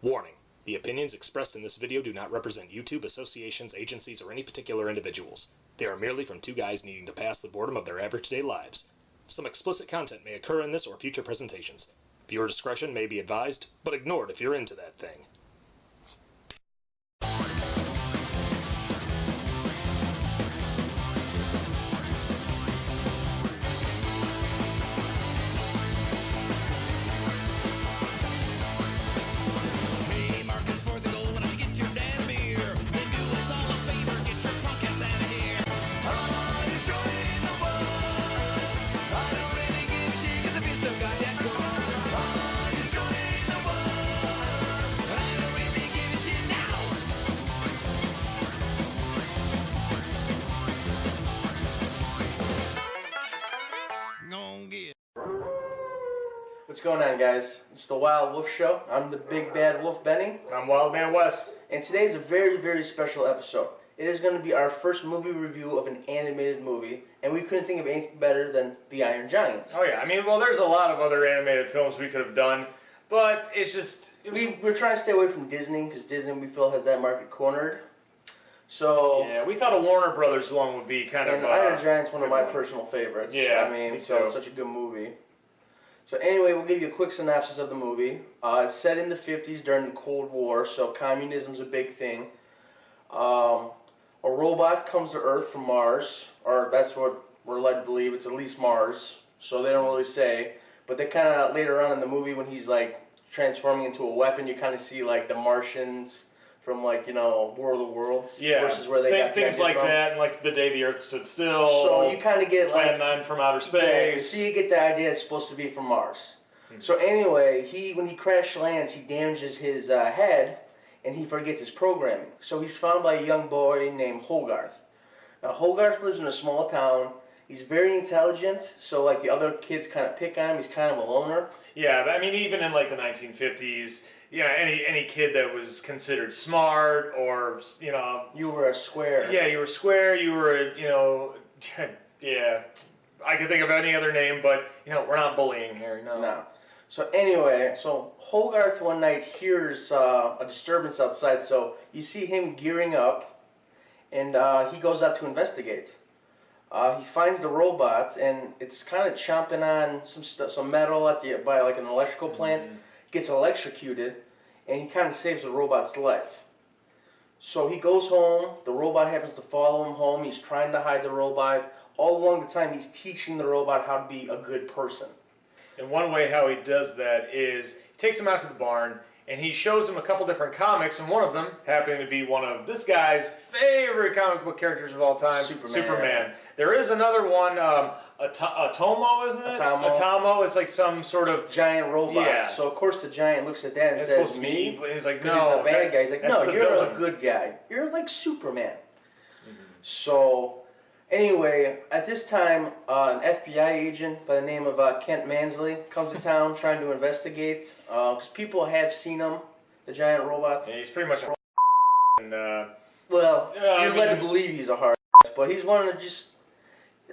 Warning: the opinions expressed in this video do not represent YouTube, associations, agencies, or any particular individuals. They are merely from two guys needing to pass the boredom of their average day lives. Some explicit content may occur in this or future presentations. Viewer discretion may be advised, but ignored if you're into that thing. What's going on, guys? It's the Wild Wolf Show. I'm the Big Bad Wolf Benny. I'm Wild Man Wes. And today's a very, very special episode. It is going to be our first movie review of an animated movie, and we couldn't think of anything better than The Iron Giant. Oh yeah, I mean, well, there's a lot of other animated films we could have done, but it's just... We're trying to stay away from Disney, because Disney, we feel, has that market cornered. So... Yeah, we thought a Warner Brothers one would be kind of... Iron Giant's one of my personal favorites. Yeah, I mean, so it's such a good movie. So anyway, we'll give you a quick synopsis of the movie. It's set in the 50s during the Cold War, so communism's a big thing. A robot comes to Earth from Mars, or that's what we're led to believe. It's at least Mars, so they don't really say. But they kind of, later on in the movie, when he's like transforming into a weapon, you kind of see like the Martians from, like, you know, War of the Worlds, versus where they got things like from. that, and like The Day the Earth Stood Still. So you kind of get like Plan 9 from Outer Space. So you get the idea it's supposed to be from Mars. So anyway, when he crash lands, he damages his head, and he forgets his programming. So he's found by a young boy named Hogarth. Now Hogarth lives in a small town. He's very intelligent, so like the other kids kind of pick on him. He's kind of a loner. Yeah, but I mean, even in like the 1950s. Yeah, any kid that was considered smart, or, you know... You were a square. Yeah, you were square, you were, you know... Yeah, I could think of any other name, but, you know, we're not bullying here, no. No. So anyway, so Hogarth one night hears a disturbance outside, so you see him gearing up, and he goes out to investigate. He finds the robot, and it's kind of chomping on some metal by like an electrical plant. Gets electrocuted, and he kind of saves the robot's life. So he goes home, the robot happens to follow him home, he's trying to hide the robot. All along the time he's teaching the robot how to be a good person. And one way how he does that is, he takes him out to the barn, and he shows him a couple different comics, and one of them happening to be one of this guy's favorite comic book characters of all time, Superman. There is another one, Atomo, isn't it? Atomo is like some sort of... giant robot. Yeah. So of course the giant looks at that and it's says, supposed to be, but he's like, no. Because it's a bad guy. He's like, no, you're villain. a good guy. You're like Superman. So... Anyway, at this time, an FBI agent by the name of Kent Mansley comes to town trying to investigate, because people have seen him, the giant robot. Yeah, he's pretty much a and, well, you're led to believe he's a hard but he's one of just...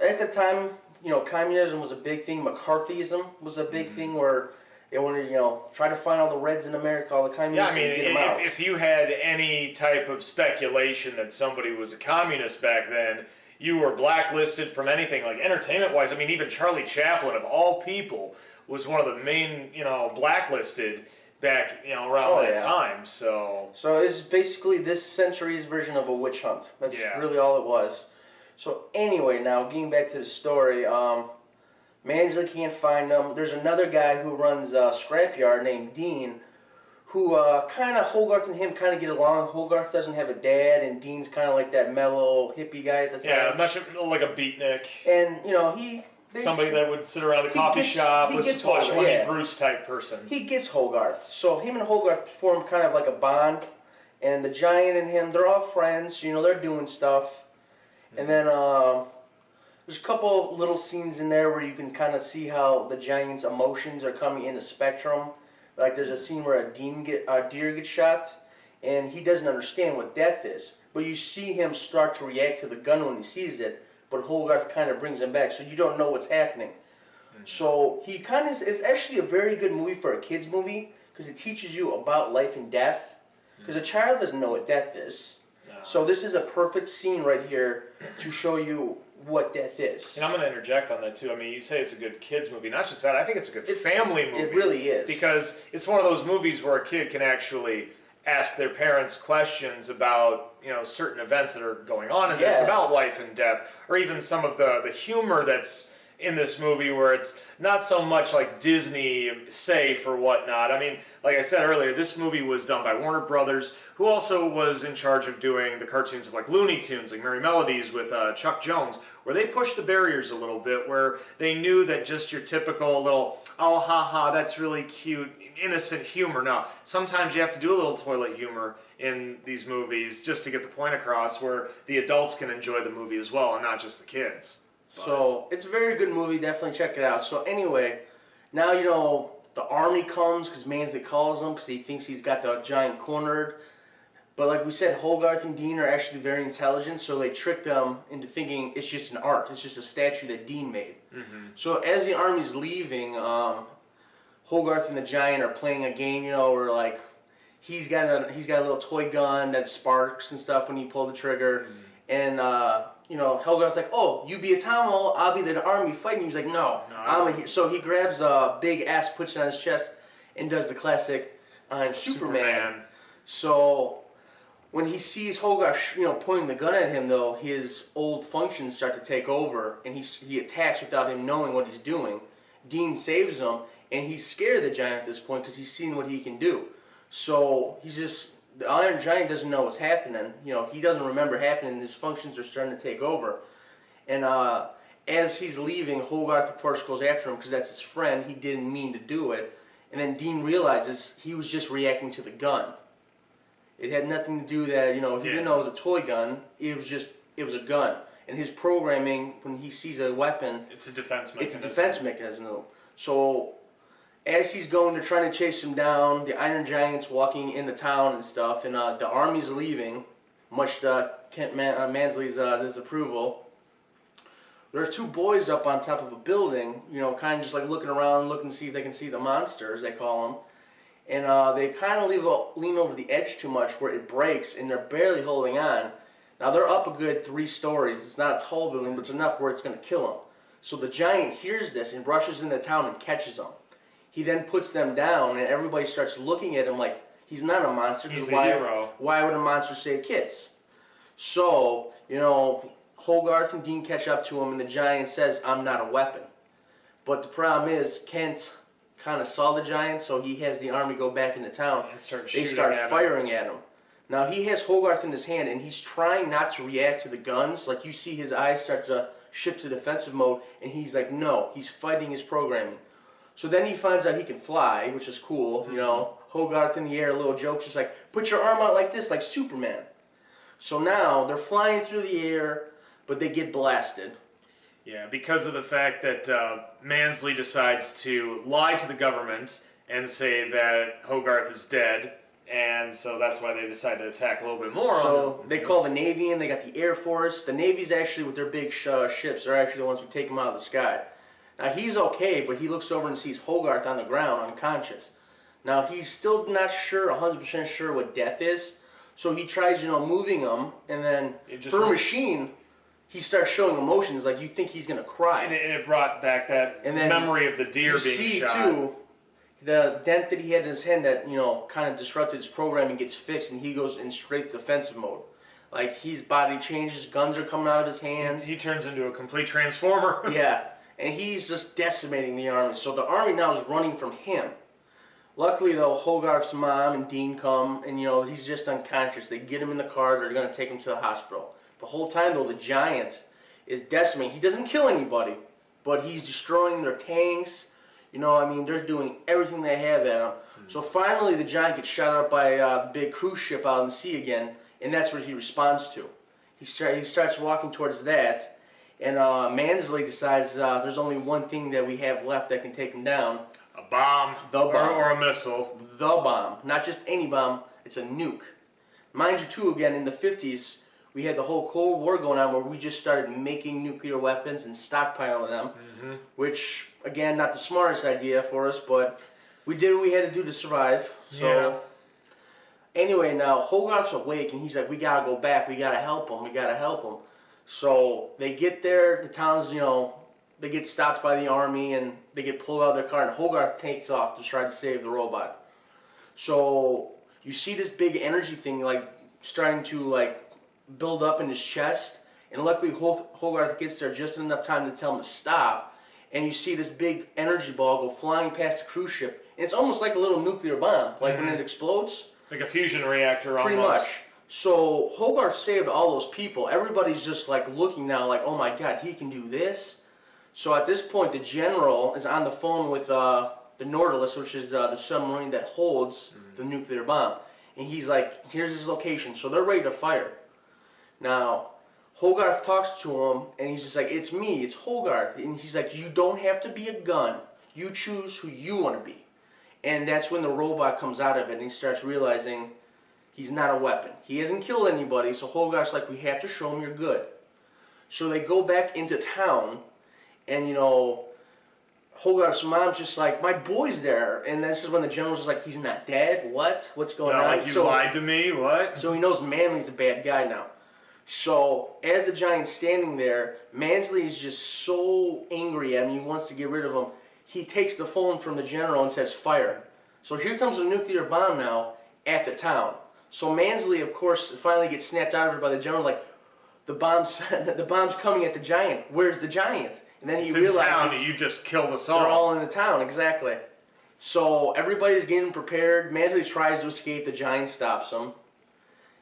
At the time, you know, communism was a big thing. McCarthyism was a big thing where they wanted to, you know, try to find all the Reds in America, all the communists, and get them out. If you had any type of speculation that somebody was a communist back then, you were blacklisted from anything, like entertainment-wise. I mean, even Charlie Chaplin, of all people, was one of the main, you know, blacklisted back, you know, around that time. So it's basically this century's version of a witch hunt. That's really all it was. So anyway, now getting back to the story, Mansley can't find him. There's another guy who runs a scrapyard named Dean, who kind of, Hogarth and him kind of get along. Hogarth doesn't have a dad, and Dean's kind of like that mellow hippie guy at the time. Yeah, much like a beatnik. And, you know, somebody that would sit around a coffee shop, listen to watch Lenny Bruce type person. He gets Hogarth. So him and Hogarth form kind of like a bond, and the giant and him, they're all friends. You know, they're doing stuff. And then there's a couple little scenes in there where you can kind of see how the giant's emotions are coming into spectrum. Like there's a scene where a deer gets shot, and he doesn't understand what death is. But you see him start to react to the gun when he sees it, but Hogarth kind of brings him back, so you don't know what's happening. So he kind of it's actually a very good movie for a kids movie, because it teaches you about life and death. Because a child doesn't know what death is. No. So this is a perfect scene right here to show you what death is. And I'm going to interject on that too. I mean, you say it's a good kids movie. Not just that, I think it's a good family movie. It really is. Because it's one of those movies where a kid can actually ask their parents questions about, you know, certain events that are going on in this, about life and death, or even some of the humor that's in this movie where it's not so much like Disney safe or whatnot. I mean, like I said earlier, this movie was done by Warner Brothers, who also was in charge of doing the cartoons of like Looney Tunes, like Merry Melodies with Chuck Jones, where they pushed the barriers a little bit, where they knew that just your typical little, oh, ha, that's really cute, innocent humor. No, sometimes you have to do a little toilet humor in these movies just to get the point across, where the adults can enjoy the movie as well and not just the kids. So it's a very good movie. Definitely check it out. So anyway, now you know the army comes because Mansley calls him because he thinks he's got the giant cornered. But like we said, Hogarth and Dean are actually very intelligent, so they tricked them into thinking it's just an art. It's just a statue that Dean made. So as the army's leaving, Hogarth and the giant are playing a game, you know, where like he's got a little toy gun that sparks and stuff when you pull the trigger, and you know, Hogarth's like, oh, you be a Tomo, I'll be the army fighting. He's like, no, I'm a hero. So he grabs a big ass, puts it on his chest, and does the classic I'm Superman. So when he sees Hogarth, you know, pointing the gun at him, though, his old functions start to take over, and he attacks without him knowing what he's doing. Dean saves him, and he's scared of the giant at this point because he's seen what he can do. So he's just... The Iron Giant doesn't know what's happening. You know, he doesn't remember happening. His functions are starting to take over. And as he's leaving, Hogarth, of course, goes after him because that's his friend. He didn't mean to do it. And then Dean realizes he was just reacting to the gun. It had nothing to do that, you know, he didn't know it was a toy gun. It was a gun. And his programming, when he sees a weapon... It's a defense mechanism. So... as he's going, they're trying to chase him down. The Iron Giant's walking in the town and stuff, and the army's leaving, much to Kent Mansley's disapproval. There are two boys up on top of a building, you know, kind of just like looking around, looking to see if they can see the monsters, they call them. And they kind of lean over the edge too much where it breaks, and they're barely holding on. Now, they're up a good 3 stories. It's not a tall building, but it's enough where it's going to kill them. So the giant hears this and rushes into town and catches them. He then puts them down, and everybody starts looking at him like he's not a monster. He's a hero. Why would a monster save kids? So, you know, Hogarth and Dean catch up to him, and the giant says, I'm not a weapon. But the problem is, Kent kind of saw the giant, so he has the army go back into town. And start firing at him. Now, he has Hogarth in his hand, and he's trying not to react to the guns. Like, you see his eyes start to shift to defensive mode, and he's like, no, he's fighting his programming. So then he finds out he can fly, which is cool, you know. Hogarth in the air, a little joke, just like, put your arm out like this, like Superman. So now, they're flying through the air, but they get blasted. Yeah, because of the fact that Mansley decides to lie to the government and say that Hogarth is dead, and so that's why they decide to attack a little bit more. So they call the Navy in, they got the Air Force. The Navy's actually, with their big ships, they're actually the ones who take him out of the sky. Now, he's okay, but he looks over and sees Hogarth on the ground, unconscious. Now, he's still not sure, 100% sure what death is, so he tries, you know, moving him, and then, for a machine, he starts showing emotions, like you think he's going to cry. And it brought back that memory of the deer being shot. You see, too, the dent that he had in his hand that, you know, kind of disrupted his programming gets fixed, and he goes in straight defensive mode. Like, his body changes, guns are coming out of his hands. He turns into a complete transformer. Yeah. And he's just decimating the army. So the army now is running from him. Luckily, though, Hogarth's mom and Dean come, and, you know, he's just unconscious. They get him in the car. They're going to take him to the hospital. The whole time, though, the giant is decimating. He doesn't kill anybody, but he's destroying their tanks. You know, I mean, they're doing everything they have at him. So finally, the giant gets shot up by the big cruise ship out in the sea again, and that's what he responds to. He starts walking towards that. And Mansley decides there's only one thing that we have left that can take him down. A bomb. The bomb. Or a missile. The bomb. Not just any bomb, it's a nuke. Mind you, too, again, in the 50s, we had the whole Cold War going on where we just started making nuclear weapons and stockpiling them, which, again, not the smartest idea for us, but We did what we had to do to survive. So Yeah. anyway, now Hogarth's awake and he's like, we gotta go back. We gotta help him. We gotta help him. So they get there. The town's, they get stopped by the army and they get pulled out of their car. And Hogarth takes off to try to save the robot. So you see this big energy thing like starting to like build up in his chest. And luckily Hogarth gets there just enough time to tell him to stop. And you see this big energy ball go flying past the cruise ship. And it's almost like a little nuclear bomb, like when it explodes. Like a fusion reactor almost. Pretty much. So Hogarth saved all those people. Everybody's just like looking now like, oh my god, he can do this. So at this point, the general is on the phone with the Nautilus, which is the submarine that holds the nuclear bomb. And he's like, here's his location. So they're ready to fire. Now, Hogarth talks to him, and he's just like, it's me, it's Hogarth. And he's like, you don't have to be a gun. You choose who you want to be. And that's when the robot comes out of it, and he starts realizing he's not a weapon. He hasn't killed anybody, so Hogarth's like, we have to show him you're good. So they go back into town, and, Hogarth's mom's just like, my boy's there. And this is when the general's just like, he's not dead? What? What's going on? Like you lied to me? What? So he knows Manley's a bad guy now. So, as the giant's standing there, Mansley is just so angry at him, he wants to get rid of him. He takes the phone from the general and says, fire. So here comes a nuclear bomb now at the town. So Mansley, of course, finally gets snapped out of it by the general, like, the bomb's coming at the giant. Where's the giant? And then he realizes... in town, you just killed us all. They're all in the town, exactly. So everybody's getting prepared. Mansley tries to escape, the giant stops him.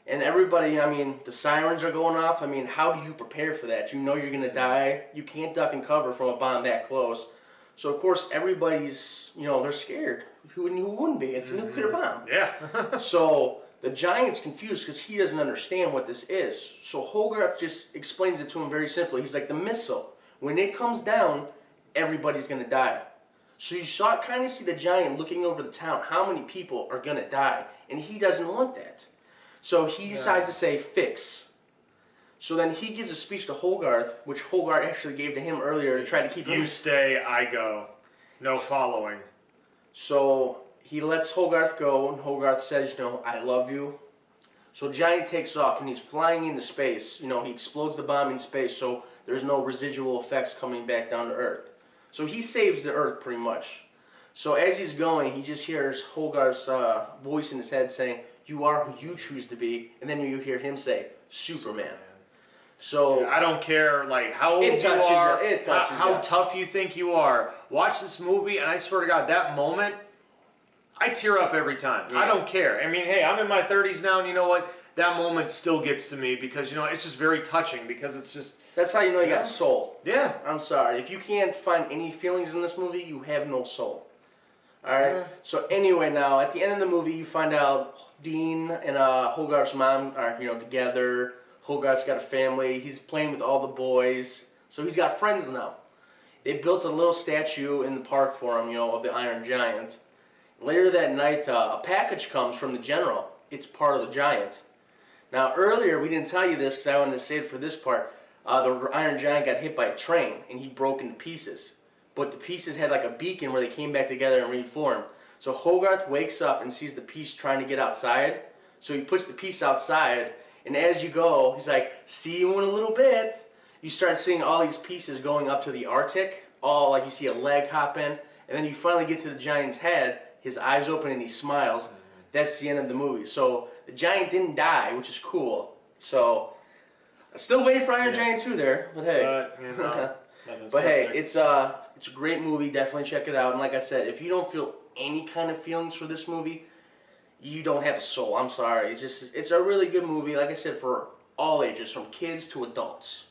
And everybody, the sirens are going off. How do you prepare for that? You know you're going to die. You can't duck and cover from a bomb that close. So, of course, everybody's, they're scared. Who wouldn't be? It's a nuclear bomb. Yeah. So the giant's confused because he doesn't understand what this is. So Hogarth just explains it to him very simply. He's like, the missile, when it comes down, everybody's going to die. So you kind of see the giant looking over the town. How many people are going to die? And he doesn't want that. So he decides to say, fix. So then he gives a speech to Hogarth, which Hogarth actually gave to him earlier to try to keep him... You stay, I go. No following. So he lets Hogarth go, and Hogarth says, I love you. So Giant takes off, and he's flying into space. He explodes the bomb in space, so there's no residual effects coming back down to Earth. So he saves the Earth, pretty much. So as he's going, he just hears Hogarth's voice in his head saying, you are who you choose to be, and then you hear him say, Superman. So I don't care how old you are, how you. tough you think you are. Watch this movie, and I swear to God, that moment, I tear up every time. Yeah. I don't care. Hey, I'm in my 30s now, and you know what? That moment still gets to me because, it's just very touching because it's just... That's how you know you got a soul. Yeah. I'm sorry. If you can't find any feelings in this movie, you have no soul. Alright? Yeah. So anyway, now, at the end of the movie, you find out Dean and Hogarth's mom are, together. Hogarth's got a family. He's playing with all the boys. So he's got friends now. They built a little statue in the park for him, of the Iron Giant. Later that night, a package comes from the general. It's part of the Giant. Now, earlier, we didn't tell you this because I wanted to say it for this part. The Iron Giant got hit by a train, and he broke into pieces. But the pieces had like a beacon where they came back together and reformed. So Hogarth wakes up and sees the piece trying to get outside. So he puts the piece outside, and as you go, he's like, see you in a little bit. You start seeing all these pieces going up to the Arctic. All, like you see a leg hop in, and then you finally get to the Giant's head. His eyes open and he smiles. That's the end of the movie. So the Giant didn't die, which is cool. So I'm still waiting for Iron Giant 2 there, but hey. But hey, it's a great movie. Definitely check it out. And like I said, if you don't feel any kind of feelings for this movie, you don't have a soul. I'm sorry. It's a really good movie. Like I said, for all ages, from kids to adults.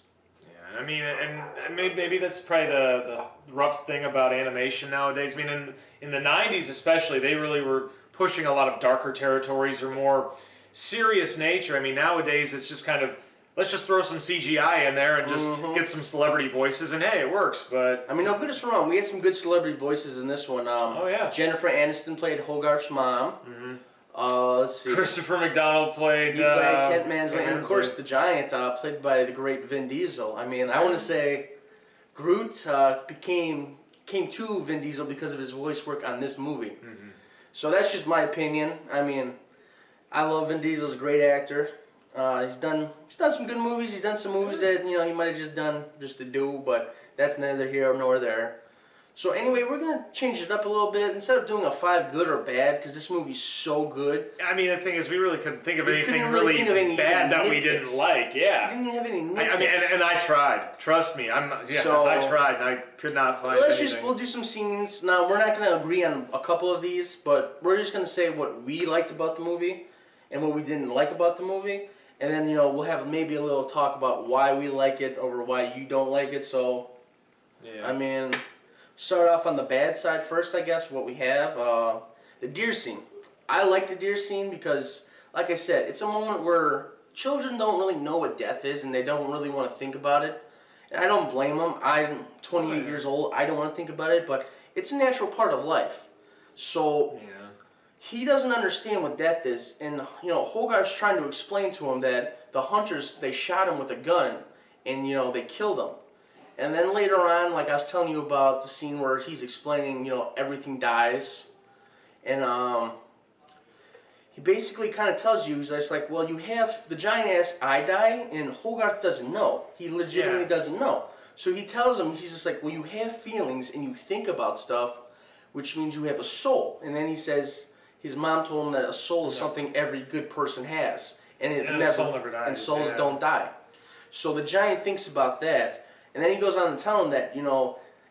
Yeah, and maybe that's probably the rough thing about animation nowadays. In the 90s especially, they really were pushing a lot of darker territories or more serious nature. Nowadays it's just kind of, let's just throw some CGI in there and just get some celebrity voices, and hey, it works. But no, good as wrong. We had some good celebrity voices in this one. Oh yeah, Jennifer Aniston played Hogarth's mom. Let's see. Christopher McDonald played. He played Kent Mansley, and of course the Giant, played by the great Vin Diesel. I want to say, Groot became came to Vin Diesel because of his voice work on this movie. So that's just my opinion. I mean, I love Vin Diesel. He's a great actor. He's done some good movies. He's done some movies that he might have just done just to do, but that's neither here nor there. So anyway, we're going to change it up a little bit. Instead of doing a 5 good or bad, because this movie's so good. I mean, the thing is, we really couldn't think of anything really bad that we didn't like. Yeah. We didn't have any nitpicks. I mean, and I tried. Trust me. I tried, and I could not find anything. We'll do some scenes. Now, we're not going to agree on a couple of these, but we're just going to say what we liked about the movie and what we didn't like about the movie. And then, we'll have maybe a little talk about why we like it over why you don't like it. So, yeah. I mean... Start off on the bad side first, I guess, what we have. The deer scene. I like the deer scene because, like I said, it's a moment where children don't really know what death is and they don't really want to think about it. And I don't blame them. I'm 28 years old. I don't want to think about it, but it's a natural part of life. So, he doesn't understand what death is. And, Hogarth's trying to explain to him that the hunters, they shot him with a gun and, they killed him. And then later on, like I was telling you about the scene where he's explaining, everything dies. And he basically kind of tells you, he's just like, well, you have, the giant asks, I die? And Hogarth doesn't know. He legitimately doesn't know. So he tells him, he's just like, well, you have feelings and you think about stuff, which means you have a soul. And then he says, his mom told him that a soul is something every good person has. And a soul never dies. And souls don't die. So the giant thinks about that. And then he goes on to tell him that,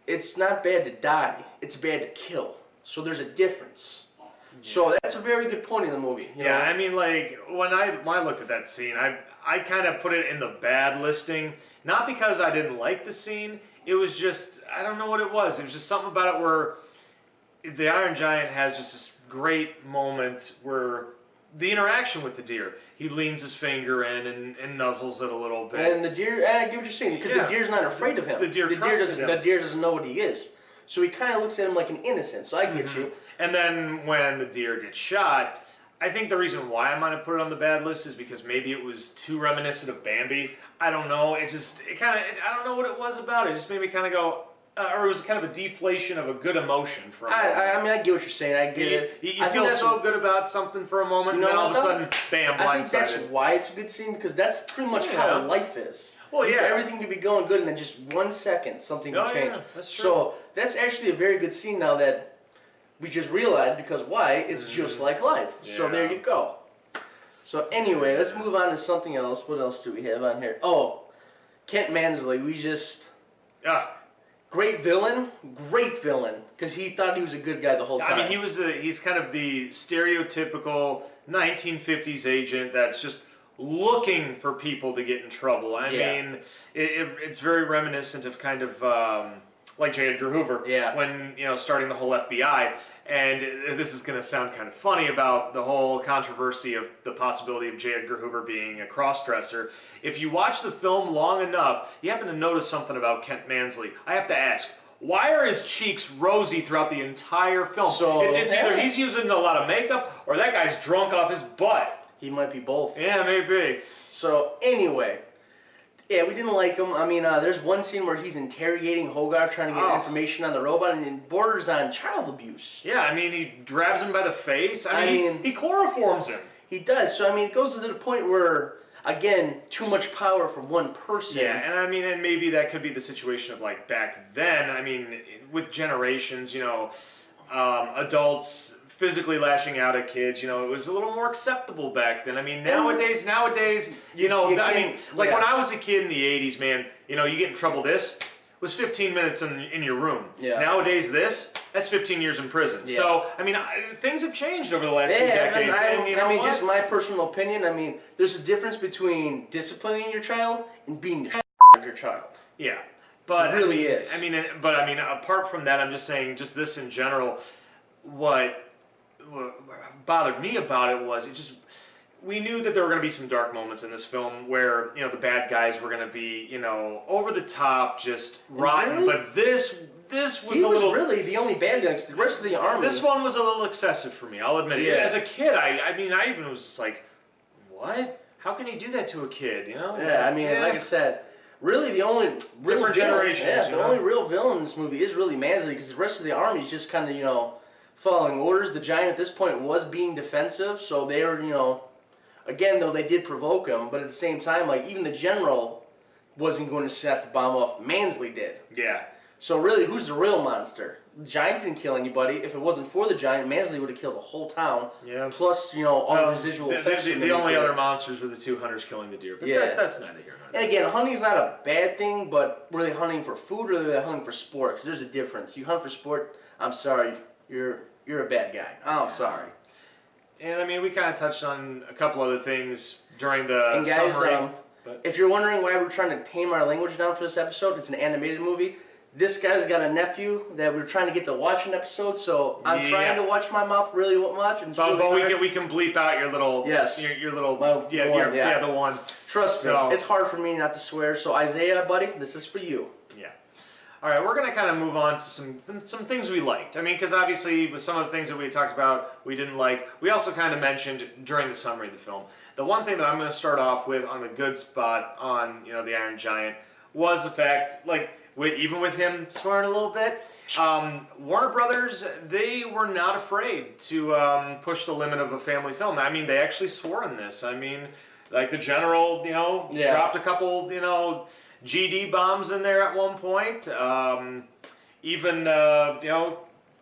it's not bad to die, it's bad to kill. So there's a difference. Yeah. So that's a very good point in the movie. You know? I mean, like, when I looked at that scene, I kind of put it in the bad listing. Not because I didn't like the scene, it was just, I don't know what it was. It was just something about it where the Iron Giant has just this great moment where the interaction with the deer. He leans his finger in and nuzzles it a little bit. And the deer, I get what you're saying, because the deer's not afraid of him. The deer doesn't know what he is. So he kind of looks at him like an innocent, so I get you. And then when the deer gets shot, I think the reason why I might have put it on the bad list is because maybe it was too reminiscent of Bambi. I don't know. I don't know what it was about it. It just made me kind of go, or it was kind of a deflation of a good emotion for a moment. I mean, I get what you're saying. I get it. You feel so good about something for a moment, and then all of a sudden, bam, blindsided. I think that's why it's a good scene, because that's pretty much how life is. Well, everything could be going good, and then just 1 second, something can change. Yeah, that's true. So that's actually a very good scene now that we just realized, because why? It's just like life. Yeah. So there you go. So anyway, let's move on to something else. What else do we have on here? Oh, Kent Mansley. Great villain, because he thought he was a good guy the whole time. I mean, he's kind of the stereotypical 1950s agent that's just looking for people to get in trouble. I mean, it's very reminiscent of kind of like J. Edgar Hoover when, starting the whole FBI. And this is going to sound kind of funny about the whole controversy of the possibility of J. Edgar Hoover being a cross-dresser. If you watch the film long enough, you happen to notice something about Kent Mansley. I have to ask, why are his cheeks rosy throughout the entire film? So, it's either he's using a lot of makeup or that guy's drunk off his butt. He might be both. Yeah, maybe. So, anyway... Yeah, we didn't like him. I mean, there's one scene where he's interrogating Hogarth, trying to get information on the robot, and it borders on child abuse. Yeah, I mean, he grabs him by the face. I mean, he chloroforms him. He does. So, I mean, it goes to the point where, again, too much power for one person. Yeah, and I mean, and maybe that could be the situation of, like, back then. I mean, with generations, adults physically lashing out at kids, it was a little more acceptable back then. I mean, nowadays, when I was a kid in the 80s, man, you get in trouble was 15 minutes in your room. Yeah. Nowadays, that's 15 years in prison. Yeah. So, I mean, things have changed over the last few decades. Just my personal opinion, I mean, there's a difference between disciplining your child and being the of your child. Yeah. But it really is. I mean, apart from that, I'm just saying, just this in general, what bothered me about it was we knew that there were going to be some dark moments in this film where the bad guys were going to be over the top, just rotten. Really? But this was really the only bad guy. The rest of the army. This one was a little excessive for me. I'll admit it. Yeah. As a kid, I even was just like, what? How can he do that to a kid? Yeah. I mean, like I said, Really, the only real different generations. Yeah, the only real villain in this movie is really Mansley, because the rest of the army is just kind of, following orders. The Giant at this point was being defensive, so they were, again, though they did provoke him, but at the same time, like, even the general wasn't going to set the bomb off. Mansley did. Yeah. So really, who's the real monster? The Giant didn't kill anybody. If it wasn't for the Giant, Mansley would have killed the whole town. Yeah. Plus, all the residual effects. The only other monsters were the two hunters killing the deer. But that's neither here nor there. And again, hunting's not a bad thing, but were they hunting for food or were they hunting for sport? Because there's a difference. You hunt for sport, I'm sorry, you're a bad guy. I'm sorry. And I mean, we kind of touched on a couple other things during the summary. If you're wondering why we're trying to tame our language down for this episode, it's an animated movie. This guy's got a nephew that we're trying to get to watch an episode, so I'm trying to watch my mouth really much. And but we can bleep out your little your little the one. Trust me, it's hard for me not to swear. So Isaiah, buddy, this is for you. Yeah. All right, we're gonna kind of move on to some things we liked. I mean, because obviously with some of the things that we talked about we didn't like, we also kind of mentioned during the summary of the film. The one thing that I'm going to start off with on the good spot on the Iron Giant was the fact, like, even with him swearing a little bit, Warner Brothers, they were not afraid to push the limit of a family film. I mean, they actually swore in this. I mean, like the general, dropped a couple, GD bombs in there at one point. Even,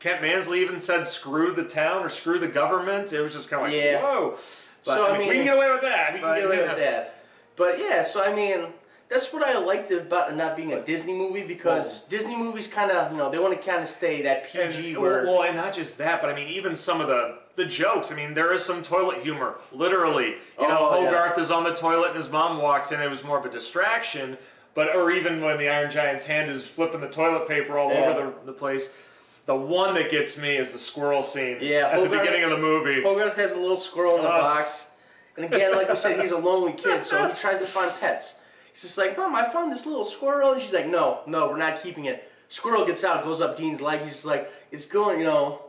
Kent Mansley even said, "Screw the town" or "Screw the government." It was just kind of like, whoa. But, so I mean, we can get away with that. We can get away with that. But yeah, so I mean, that's what I liked about it not being a Disney movie, because Disney movies kind of, they want to kind of stay that PG. And not just that, but I mean, even some of the jokes. I mean, there is some toilet humor, literally. Hogarth is on the toilet and his mom walks in. It was more of a distraction. Or even when the Iron Giant's hand is flipping the toilet paper all over the place. The one that gets me is the squirrel scene at the beginning of the movie. Hogarth has a little squirrel in the box. And again, like we said, he's a lonely kid, so he tries to find pets. He's just like, "Mom, I found this little squirrel." And she's like, no, we're not keeping it. Squirrel gets out, goes up Dean's leg. He's just like, it's going,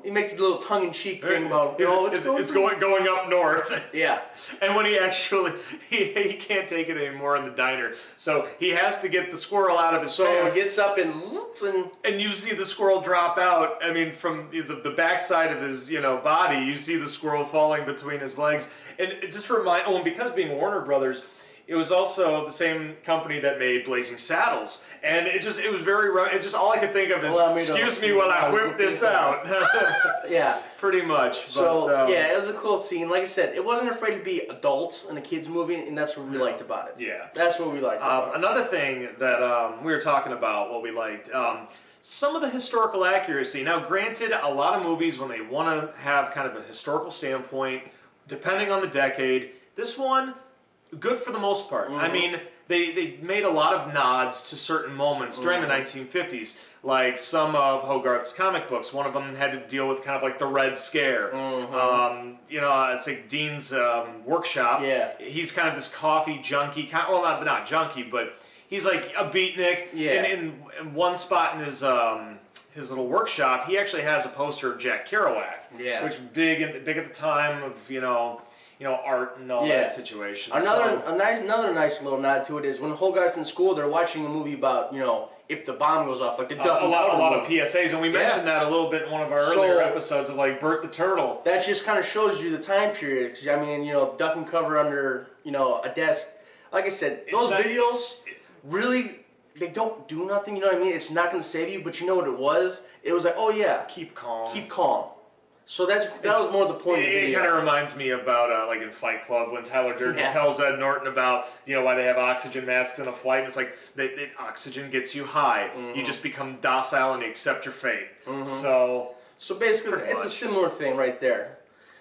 he makes a little tongue-in-cheek thing about, it's going up north. Yeah. And when he actually, he can't take it anymore in the diner. So he has to get the squirrel out of his pants. So he gets up and you see the squirrel drop out. I mean, from the backside of his, body, you see the squirrel falling between his legs. And it just and because being Warner Brothers, it was also the same company that made Blazing Saddles, and it was very. All I could think of is, "Excuse me while I whip this out." Yeah, pretty much. So it was a cool scene. Like I said, it wasn't afraid to be adult in a kids movie, and that's what we liked about it. Yeah, that's what we liked. About another thing that we were talking about, what we liked, some of the historical accuracy. Now, granted, a lot of movies, when they want to have kind of a historical standpoint, depending on the decade, this one, good for the most part. I mean, they made a lot of nods to certain moments during the 1950s, like some of Hogarth's comic books. One of them had to deal with kind of like the Red Scare. It's like Dean's workshop. Yeah. He's kind of this coffee junkie. Not junkie, but he's like a beatnik. Yeah. And in one spot in his little workshop, he actually has a poster of Jack Kerouac. Yeah. Which big at the time of art and all that situation. Another nice little nod to it is when Hogarth's in school, they're watching a movie about, if the bomb goes off, like the duck. A lot of PSAs, and we mentioned that a little bit in one of our earlier episodes of like Bert the Turtle. That just kind of shows you the time period. Cause, I mean, duck and cover under, a desk. Like I said, those videos really, they don't do nothing. You know what I mean? It's not going to save you, but you know what it was? It was like, oh yeah, keep calm. Keep calm. So that was more the point of the video. It kind of reminds me about like in Fight Club when Tyler Durden tells Ed Norton about why they have oxygen masks in a flight. It's like oxygen gets you high. You just become docile and you accept your fate. So basically, it's a similar thing right there.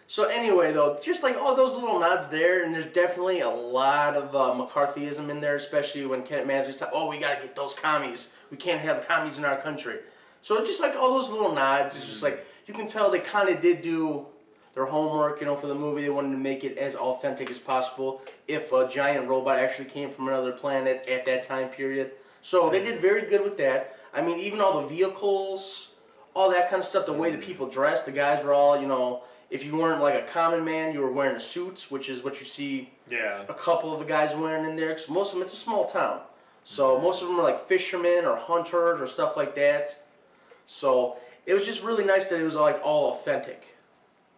So anyway, though, just like all those little nods there, and there's definitely a lot of McCarthyism in there, especially when Kent Mansley's like, "Oh, we got to get those commies. We can't have commies in our country." So just like all those little nods, it's just like, you can tell they kind of did do their homework, for the movie. They wanted to make it as authentic as possible if a giant robot actually came from another planet at that time period. So they did very good with that. I mean, even all the vehicles, all that kind of stuff, the way the people dressed, the guys were all, if you weren't like a common man, you were wearing a suit, which is what you see a couple of the guys wearing in there. Because most of them, it's a small town. So most of them are like fishermen or hunters or stuff like that. So it was just really nice that it was like all authentic.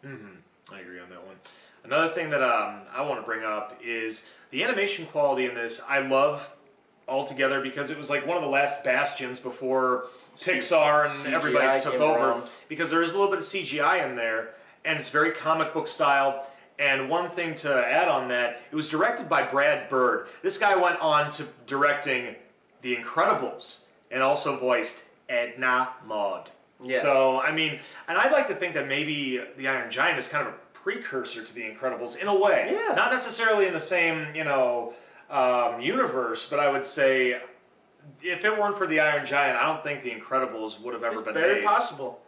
I agree on that one. Another thing that I want to bring up is the animation quality in this. I love altogether because it was like one of the last bastions before Pixar and CGI everybody took over. around. Because there is a little bit of CGI in there, and it's very comic book style. And one thing to add on that, it was directed by Brad Bird. This guy went on to directing The Incredibles and also voiced Edna Mode. Yes. So, I mean, and I'd like to think that maybe The Iron Giant is kind of a precursor to The Incredibles in a way. Yeah. Not necessarily in the same, universe, but I would say if it weren't for The Iron Giant, I don't think The Incredibles would have ever been Very made. possible.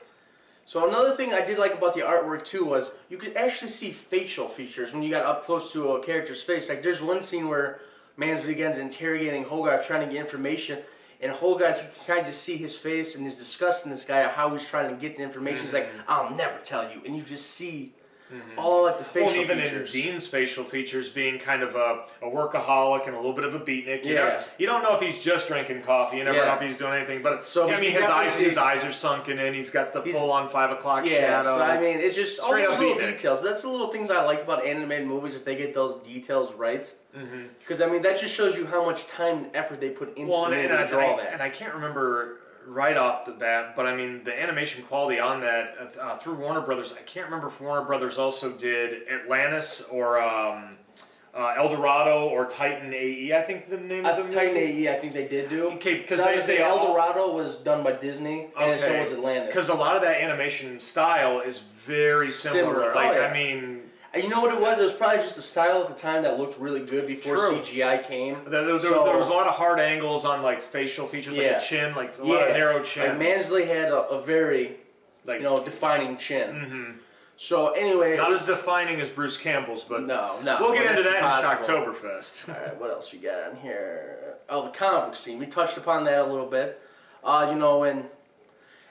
So another thing I did like about the artwork too was you could actually see facial features when you got up close to a character's face. Like there's one scene where Mansley again's interrogating Hogarth trying to get information, and Hogarth, you can kind of just see his face and his disgust in this guy, how he's trying to get the information. He's like, I'll never tell you. And you just see all like the facial Well, even features. in Dean's facial features being kind of a workaholic and a little bit of a beatnik. Yeah. You don't know if he's just drinking coffee. You never know if he's doing anything. But So, I mean, you his eyes are sunken in. He's got the full-on 5 o'clock Yeah, shadow. so I mean, it's just all Straight those up little beatnik. details. That's the little things I like about animated movies, if they get those details right. Because, I mean, that just shows you how much time and effort they put into the movie to draw that. And I can't remember right off the bat, but I mean, the animation quality on that through Warner Brothers, I can't remember if Warner Brothers also did Atlantis or El Dorado or Titan AE, I think the name of the movie. Titan AE, I think they did do. Okay, because I they was say El Dorado was done by Disney, and so was Atlantis. Because a lot of that animation style is very similar. Like, Oh, yeah. I mean, And you know what it was? It was probably just the style at the time that looked really good before True. CGI came. there was a lot of hard angles on like facial features, like a chin, like a lot of narrow chins. Like Mansley had a very, Like- defining chin. So anyway, Not as defining as Bruce Campbell's, but no, we'll get into that's that impossible. in Shocktoberfest. All right, what else we got on here? Oh, the comic book scene. We touched upon that a little bit. And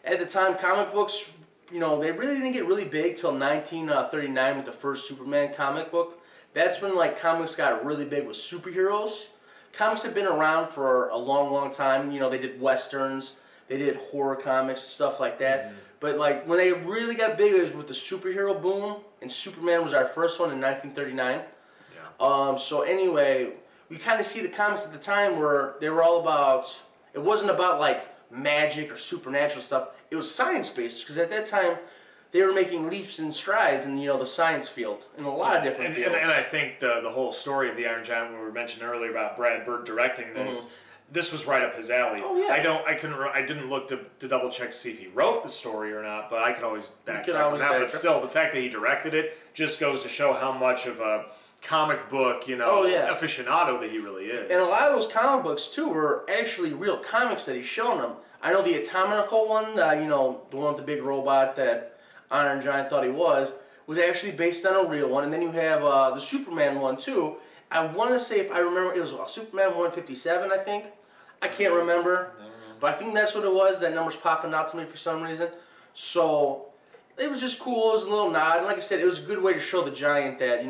at the time, comic books, they really didn't get really big till 1939 with the first Superman comic book. That's when like comics got really big with superheroes. Comics have been around for a long, long time. They did westerns, they did horror comics, stuff like that. But like when they really got big, it was with the superhero boom, and Superman was our first one in 1939. Yeah. So anyway, we kind of see the comics at the time where they were all about. It wasn't about like magic or supernatural stuff. It was science-based, because at that time, they were making leaps and strides in, the science field, in a lot of different fields. And I think the whole story of the Iron Giant, when we were mentioned earlier about Brad Bird directing this, this was right up his alley. Oh, yeah. I didn't look to double check to see if he wrote the story or not, but I could always backtrack on that. But still, the fact that he directed it just goes to show how much of a comic book, aficionado that he really is. And a lot of those comic books, too, were actually real comics that he's shown them. I know the Atomical one, the one with the big robot that Iron Giant thought he was actually based on a real one. And then you have the Superman one, too. I want to say, if I remember, it was Superman 157, I think. I can't remember. But I think that's what it was. That number's popping out to me for some reason. So, it was just cool. It was a little nod. And like I said, it was a good way to show the Giant that, you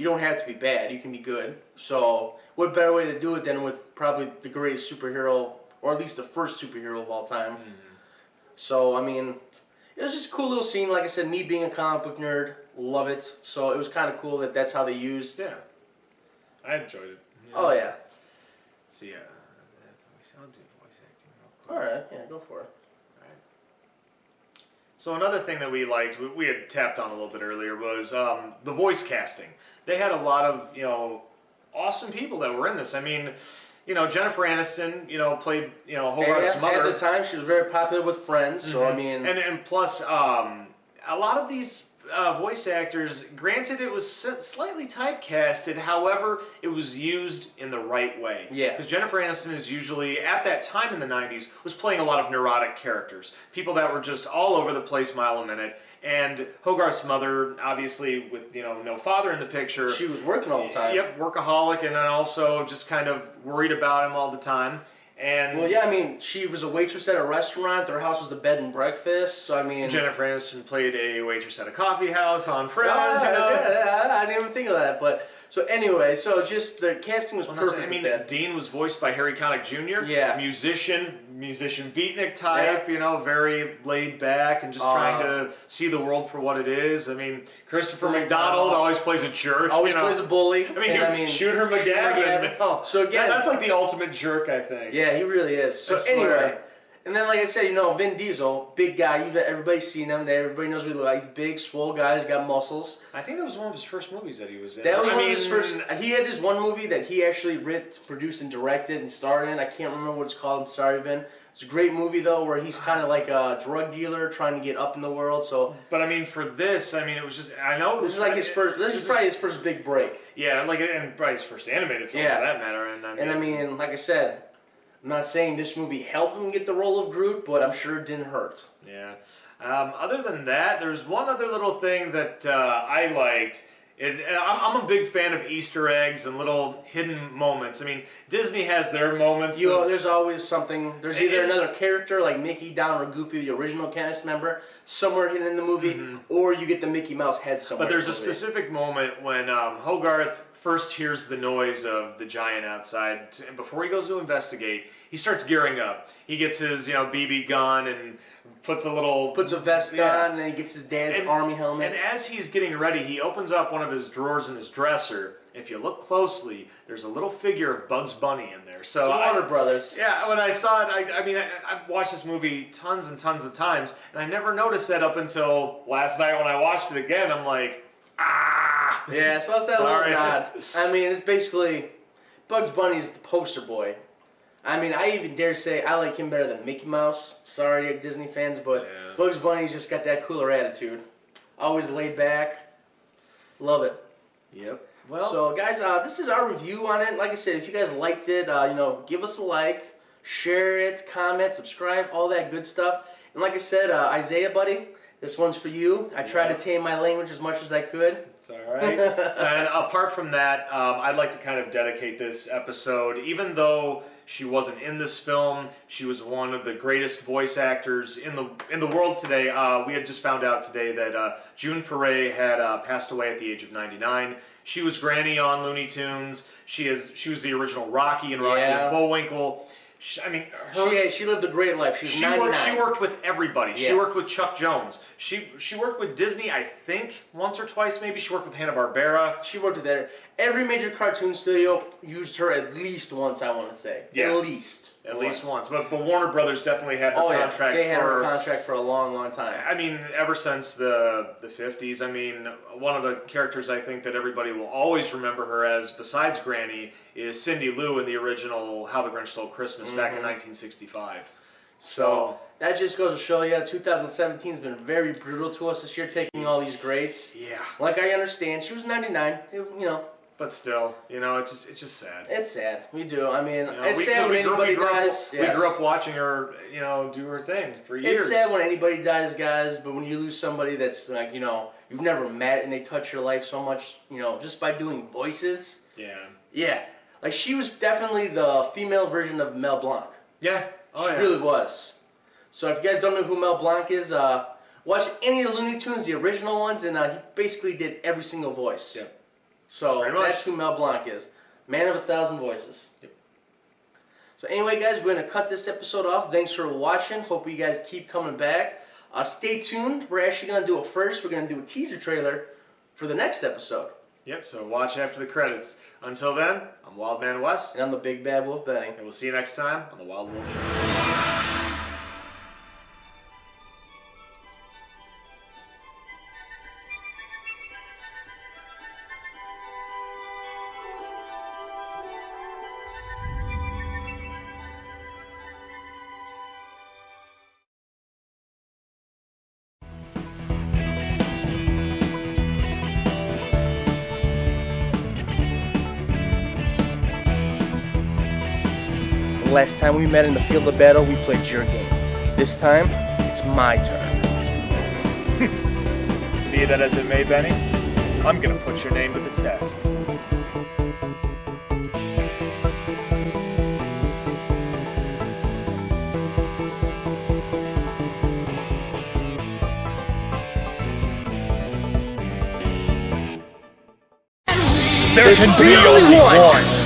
don't have to be bad. You can be good. So, what better way to do it than with probably the greatest superhero, or at least the first superhero of all time. So, I mean, it was just a cool little scene. Like I said, me being a comic book nerd, love it. So it was kind of cool that that's how they used. Yeah, I enjoyed it. Oh, yeah. Let's see, I'll do voice acting real quick. All right, yeah, go for it. So another thing that we liked, we had tapped on a little bit earlier, was the voice casting. They had a lot of, awesome people that were in this. I mean, Jennifer Aniston, played, Hogarth's mother. At the time, she was very popular with Friends, so I mean... And plus, a lot of these voice actors, granted it was slightly typecasted, however, it was used in the right way. Yeah. Because Jennifer Aniston is usually, at that time in the 90s, was playing a lot of neurotic characters. People that were just all over the place mile a minute. And Hogarth's mother, obviously, with no father in the picture. She was working all the time. Yep, workaholic, and then also just kind of worried about him all the time. And well, yeah, I mean, she was a waitress at a restaurant. Their house was a bed and breakfast. So I mean, Jennifer Aniston played a waitress at a coffee house on Friends. Yeah, I didn't even think of that. But So anyway, so just the casting was perfect. I mean, with that. Dean was voiced by Harry Connick Jr. Yeah. Musician beatnik type, you know, very laid back and just trying to see the world for what it is. I mean, Christopher McDonald always plays a jerk. Always you know. plays a bully. I mean, Shooter McGavin. No. So again, that's like the ultimate jerk, I think. Yeah, he really is. So anyway, and then like I said, you know, Vin Diesel, big guy. Everybody's seen him. Everybody knows what he looks like. He's big, swole guy. He's got muscles. I think that was one of his first movies that he was in. That was one of his first. He had this one movie that he actually wrote, produced, and directed and starred in. I can't remember what it's called. I'm sorry, Vin. It's a great movie though, where he's kind of like a drug dealer trying to get up in the world. So, but I mean, for this, I mean, it was just I know this is like his first. This is probably his first big break. Yeah, like and probably his first animated film for that matter. And I mean, like I said, I'm not saying this movie helped him get the role of Groot, but I'm sure it didn't hurt. Yeah. Other than that, there's one other little thing that I liked. I'm a big fan of Easter eggs and little hidden moments. I mean, Disney has their moments. There's always something. There's either another character like Mickey, Donald, or Goofy, the original cast member, somewhere hidden in the movie, or you get the Mickey Mouse head somewhere. But there's a specific moment when Hogarth first hears the noise of the giant outside, and before he goes to investigate, he starts gearing up. He gets his BB gun and puts a vest on, and then he gets his dad's army helmet. And as he's getting ready, he opens up one of his drawers in his dresser. If you look closely, there's a little figure of Bugs Bunny in there. So Warner Brothers. Yeah, when I saw it, I mean, I've watched this movie tons and tons of times, and I never noticed that up until last night when I watched it again. I'm like, ah! Yeah, so that's that little nod. I mean, it's basically, Bugs Bunny's the poster boy. I mean, I even dare say I like him better than Mickey Mouse. Sorry, Disney fans, but Bugs Bunny's just got that cooler attitude. Always laid back. Love it. Yep. Well, so guys, this is our review on it. Like I said, if you guys liked it, give us a like, share it, comment, subscribe, all that good stuff. And like I said, Isaiah, buddy, this one's for you. I tried to tame my language as much as I could. It's all right. And apart from that, I'd like to kind of dedicate this episode, even though she wasn't in this film, she was one of the greatest voice actors in the world today. We had just found out today that June Foray had passed away at the age of 99. She was Granny on Looney Tunes. She was the original Rocky and Rocky and Bullwinkle. She lived a great life. She 99. She worked with everybody. She worked with Chuck Jones. She worked with Disney, I think, once or twice maybe. She worked with Hanna-Barbera. She worked with every major cartoon studio used her at least once, I want to say. Yeah. At least once. But Warner Brothers definitely had her contract. They had her contract for a long, long time. I mean, ever since the 50s. I mean, one of the characters I think that everybody will always remember her as, besides Granny, is Cindy Lou in the original How the Grinch Stole Christmas back in 1965. So that just goes to show you, 2017 has been very brutal to us this year, taking all these greats. Yeah. Like, I understand. She was 99, But still, it's just sad. It's sad. We do. I mean, it's sad when anybody dies. We grew up watching her, do her thing for years. It's sad when anybody dies, guys, but when you lose somebody that's like, you've never met and they touch your life so much, just by doing voices. Yeah. Yeah. Like, she was definitely the female version of Mel Blanc. Yeah. She really was. So if you guys don't know who Mel Blanc is, watch any of the Looney Tunes, the original ones, and he basically did every single voice. Yep. So that's who Mel Blanc is. Man of 1,000 voices. Yep. So anyway, guys, we're going to cut this episode off. Thanks for watching. Hope you guys keep coming back. Stay tuned. We're actually going to do we're going to do a teaser trailer for the next episode. Yep, so watch after the credits. Until then, I'm Wildman Wes. And I'm the Big Bad Wolf Benny. And we'll see you next time on The Wild Wolf Show. Last time we met in the field of battle, we played your game. This time, it's my turn. Be that as it may, Benny, I'm gonna put your name to the test. And we There can be only one!